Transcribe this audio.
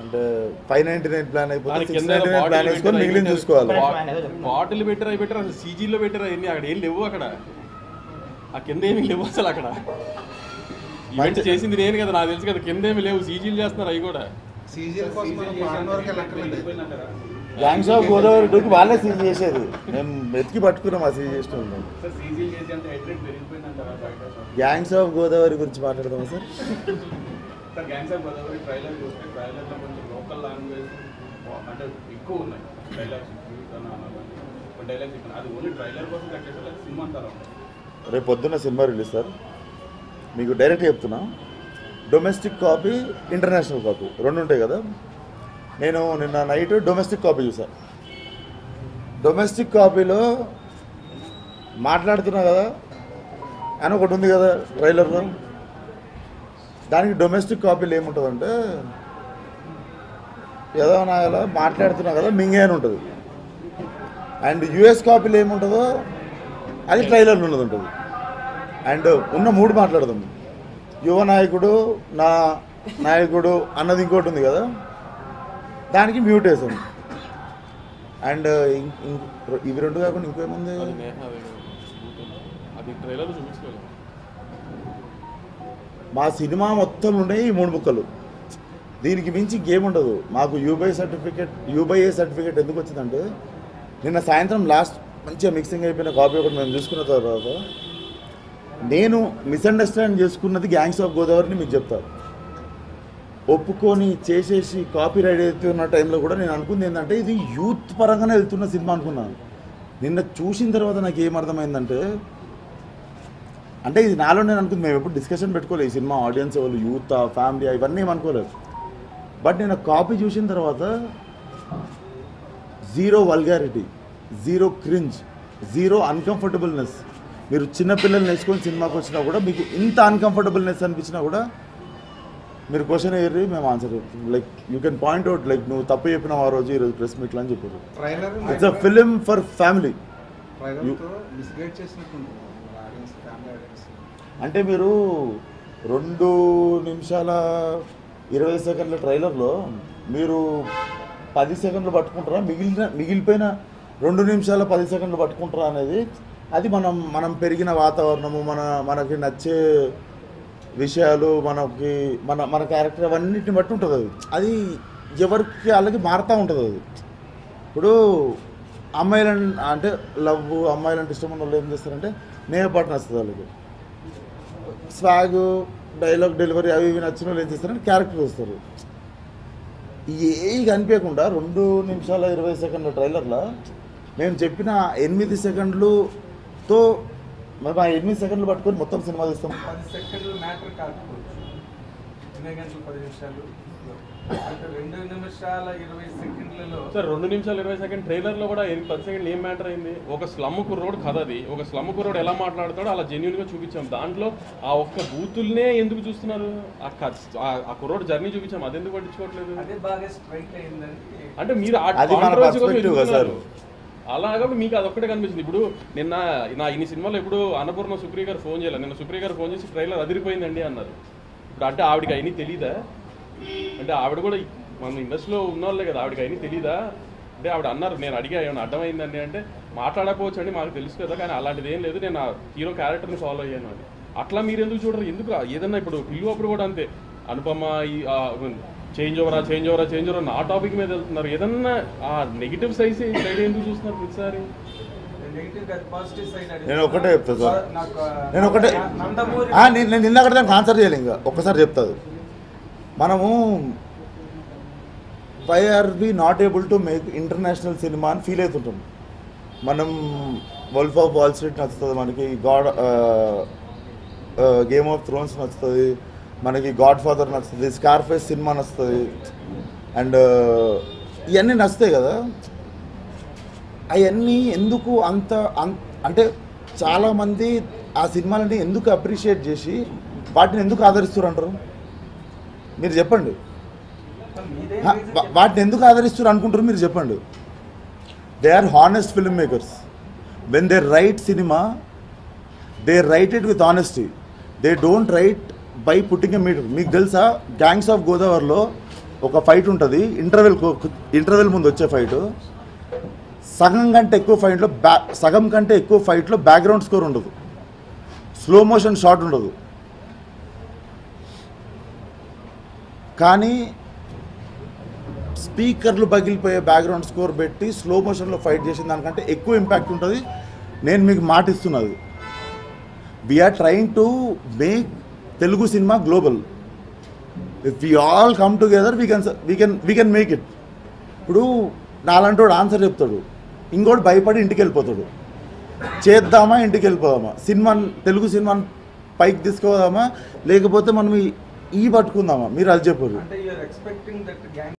అంటే 599 ప్లాన్ అయిపోతే 699 ప్లాన్ వేసుకొని మిగిలిన చూసుకోవాలి. బాటిల్ పెట్టారు అవి పెట్టారు అసలు సీజీలో పెట్టారు అవన్నీ అక్కడ ఏం లేవు. అక్కడ ఆ కింద ఏమి లేవు అసలు. అక్కడ ఈవెంట్ చేసింది నేను కదా, నాకు తెలుసు కదా. కింద ఏమి లేవు, సీజీలు చేస్తున్నారు అవి కూడా. గ్యాంగ్స్ ఆఫ్ గోదావరి 2కి వాళ్ళే సీజ్ చేసేది. మేము వెతికి పట్టుకున్నాం ఆ సీజ్ చేసిన. గ్యాంగ్స్ ఆఫ్ గోదావరి గురించి మాట్లాడదామా sir? Gangs of Godavari trailer చూస్తే ట్రైలర్లో కొంచెం లోకల్ లాంగ్వేజ్ అంటే ఎక్కువ ఉన్నాయి. డైలాగ్స్ అది ఓన్లీ ట్రైలర్ కోసం కట్టేసారు, సినిమా అంటారా? రేపు పొద్దున్న సినిమా రిలీజ్ సార్. మీకు డైరెక్ట్ చెప్తున్నా, డొమెస్టిక్ కాపీ, ఇంటర్నేషనల్ కాపీ 2 ఉంటాయి కదా. నేను నిన్న నైట్ డొమెస్టిక్ కాపీ చూసాను. డొమెస్టిక్ కాపీలో మాట్లాడుతున్నా కదా అని ఒకటి ఉంది కదా ట్రైలర్లో. దానికి డొమెస్టిక్ కాపీలో ఏముంటుందంటే ఏదో నాయలా మాట్లాడుతున్నా కదా మింగే అని ఉంటుంది. అండ్ యుఎస్ కాపీలో ఏముంటుందో అది ట్రైలర్లో ఉన్నది ఉంటుంది. అండ్ ఉన్న 3 మాట్లాడదాం. యువ నాయకుడు, నా నాయకుడు అన్నది ఇంకోటి ఉంది కదా, దానికి మ్యూట్ వేసాం. అండ్ ఇవి 2 కాకుండా ఇంకేముంది? మా సినిమా మొత్తం ఉన్నాయి ఈ 3 ముక్కలు. దీనికి మించి గేమ్ ఉండదు. మాకు యూబీఐ సర్టిఫికేట్ ఎందుకు వచ్చిందంటే నిన్న సాయంత్రం లాస్ట్ మంచిగా మిక్సింగ్ అయిపోయిన కాపీ ఒకటి మేము చూసుకున్న తర్వాత నేను మిస్అండర్స్టాండ్ చేసుకున్నది గ్యాంగ్స్ ఆఫ్ గోదావరిని మీకు చెప్తాను. ఒప్పుకొని చేసేసి కాపీ రైట్ అవుతున్న టైంలో కూడా నేను అనుకుంది ఏంటంటే ఇది యూత్ పరంగానే వెళ్తున్న సినిమా అనుకున్నాను. నిన్న చూసిన తర్వాత నాకు ఏమర్థమైందంటే, అంటే ఇది నాలో నేను అనుకుంది, మేము ఎప్పుడు డిస్కషన్ పెట్టుకోలేదు ఈ సినిమా ఆడియన్స్ వాళ్ళు యూత్ ఫ్యామిలీ ఇవన్నీ ఏమనుకోలేదు. బట్ నేను కాపీ చూసిన తర్వాత 0 వల్గారిటీ, 0 క్రింజ్, 0 అన్కంఫర్టబుల్నెస్. మీరు చిన్నపిల్లల్ని వేసుకొని సినిమాకి వచ్చినా కూడా మీకు ఇంత అన్కంఫర్టబుల్నెస్ అనిపించినా కూడా మీరు క్వశ్చన్ అయ్యారు, మేము ఆన్సర్ చెప్తాం. Like you can point out like నువ్వు తప్పు చెప్పినావు ఆ రోజు ఈరోజు ప్రెస్ మీట్లో అని చెప్పారు. It's a film for family. అంటే మీరు 2 నిమిషాల 20 సెకండ్ల ట్రైలర్లో మీరు 10 సెకండ్లు పట్టుకుంటారా, మిగిలిపోయిన 2 నిమిషాల 10 సెకండ్లు పట్టుకుంటారా అనేది అది మనం పెరిగిన వాతావరణము, మనకి నచ్చే విషయాలు, మన క్యారెక్టర్ అవన్నిటిని బట్టి ఉంటుంది. అది ఎవరికి వాళ్ళకి మారుతూ ఉంటుంది. అది ఇప్పుడు అమ్మాయిలంటే అంటే లవ్, అమ్మాయిలంటే ఇష్టం ఉన్న వాళ్ళు ఏం చేస్తారంటే నేపాటు నచ్చుతుంది వాళ్ళకి. స్వాగ్, డైలాగ్ డెలివరీ అవి ఇవి నచ్చిన వాళ్ళు ఏం చేస్తారంటే క్యారెక్టర్ వస్తారు. ఏవి కనిపించకుండా 2 నిమిషాల 20 సెకండ్ల ట్రైలర్లో మేము చెప్పిన 8 సెకండ్లతో మేము ఆ 8 సెకండ్లు పట్టుకొని మొత్తం సినిమా తీస్తాం. 10 సెకండ్లు మ్యాటర్ కాకపోవచ్చు, 2 గంటలు 10 నిమిషాలు అంటే 2 నిమిషాల 20 సెకండ్లలో సార్ 2 నిమిషాల 20 సెకండ్ ట్రైలర్లో కూడా 10 సెకండ్లు ఏం మ్యాటర్ అయింది? ఒక స్లమ్ కుర్రోడ్ కథ అది. ఒక స్లమ్ కుర్రోడ్ ఎలా మాట్లాడతాడో అలా జెన్యున్గా చూపించాం. దాంట్లో ఆ ఒక్క బూతుల్నే ఎందుకు చూస్తున్నారు? ఆ కుర్రోడ్ జర్నీ చూపించాం, అది ఎందుకు పట్టించుకోవట్లేదు? అదే బాగా స్ట్రైక్ అయిందని అంటే మీరు అలాగా మీకు అదొక్కటే కనిపించింది. ఇప్పుడు నిన్న ఇన్ని సినిమాలో ఇప్పుడు అన్నపూర్ణ సుప్రియ గారు ఫోన్ చేయాలి. నిన్న సుప్రియ గారు ఫోన్ చేసి ట్రైలర్ అదిరిపోయిందండి అన్నారు. ఇప్పుడు అంటే ఆవిడకి అయినా తెలీదా? అంటే ఆవిడ కూడా మన ఇండస్ట్రీలో ఉన్నవాళ్ళే కదా, ఆవిడకి అయినా తెలీదా? అంటే ఆవిడ అన్నారు, నేను అడిగా ఏమైనా అర్థమైందండి అంటే మాట్లాడకపోవచ్చు అండి, మాకు తెలుసు కదా, కానీ అలాంటిది ఏం లేదు, నేను ఆ హీరో క్యారెక్టర్ని ఫాలో అయ్యాను అని. అట్లా మీరు ఎందుకు చూడరు? ఎందుకు ఏదన్నా ఇప్పుడు పిల్లు అప్పుడు కూడా అంతే, అనుపమ చేంజ్ ఓవరా నా టాపిక్ మీద వెళ్తున్నారు. ఏదన్నా ఆ నెగిటివ్ సైడ్ ఎందుకు చూస్తున్నారు ప్రతిసారి? నేను ఒకటే చెప్తా సార్, నేను ఇందాక దానికి ఆన్సర్ చేయాలి. ఇంకా ఒక్కసారి చెప్తాను. మనము why are we not able to make international cinema అని ఫీల్ అవుతుంటాం. మనం వల్ఫ్ ఆఫ్ వాల్ స్ట్రీట్ నచ్చుతుంది, మనకి గేమ్ ఆఫ్ థ్రోన్స్ నచ్చుతుంది, మనకి గాడ్ ఫాదర్ నచ్చుతుంది, స్కార్ఫేస్ సినిమా నచ్చుతుంది, అండ్ ఇవన్నీ నచ్చుతాయి కదా. అవన్నీ ఎందుకు అంటే చాలామంది ఆ సినిమాలని ఎందుకు అప్రిషియేట్ చేసి వాటిని ఎందుకు ఆదరిస్తారు అంటారు? మీరు చెప్పండి. వాటిని ఎందుకు ఆదరిస్తారు అనుకుంటారు మీరు చెప్పండి. They are honest film makers. When they write cinema, they write it with honesty. They don't write by putting a meter. మీకు తెలుసా గ్యాంగ్స్ ఆఫ్ గోదావరిలో ఒక ఫైట్ ఉంటుంది, ఇంటర్వెల్ ముందు వచ్చే ఫైట్, సగం కంటే ఎక్కువ ఫైట్లో బ్యాక్గ్రౌండ్ స్కోర్ ఉండదు, స్లో మోషన్ షాట్ ఉండదు. కానీ స్పీకర్లు పగిలిపోయే బ్యాక్గ్రౌండ్ స్కోర్ పెట్టి స్లో మోషన్లో ఫైట్ చేసిన దానికంటే ఎక్కువ ఇంపాక్ట్ ఉంటుంది. నేను మీకు మాట ఇస్తున్నది, we are trying to make Telugu cinema global. If we all come together we can make it. ఇప్పుడు నాలంటోడు ఆన్సర్ చెప్తాడు, ఇంకోటి భయపడి ఇంటికి వెళ్ళిపోతాడు. చేద్దామా ఇంటికి వెళ్ళిపోదామా, తెలుగు సినిమాని పైకి తీసుకుపోదామా, లేకపోతే మనం ఈ పట్టుకుందామా? మీరు అది చెప్పారు. అంటే you are expecting that gang